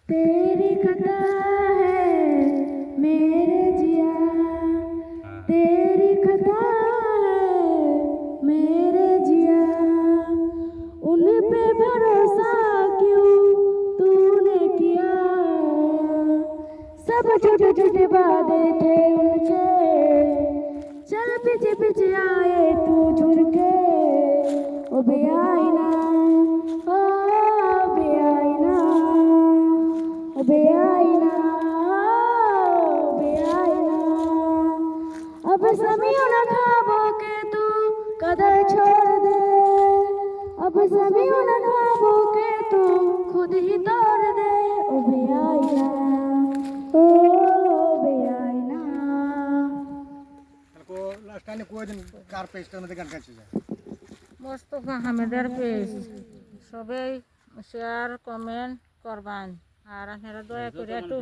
तेरी खता है मेरे जिया, तेरी खता है मेरे जिया, उन पे भरोसा क्यों तूने किया, सब झूठे झूठे वादे थे उनके, चल पीछे पीछे आए तू झुर के, ओ बेआईना, ओ बेआईना, ओ बेआईना, ओ बेआईना, अब समियों न ख्वाबों के तू कदर छोड़ दे, अब समियों न ख्वाबों के तू खुद ही तोड़ दे, ओ बेआईना, ओ बेआईना। মোস্তফা আহমেদের পেজ সবাই শেয়ার কমেন্ট করবেন আর আপনারা দয়া করে একটু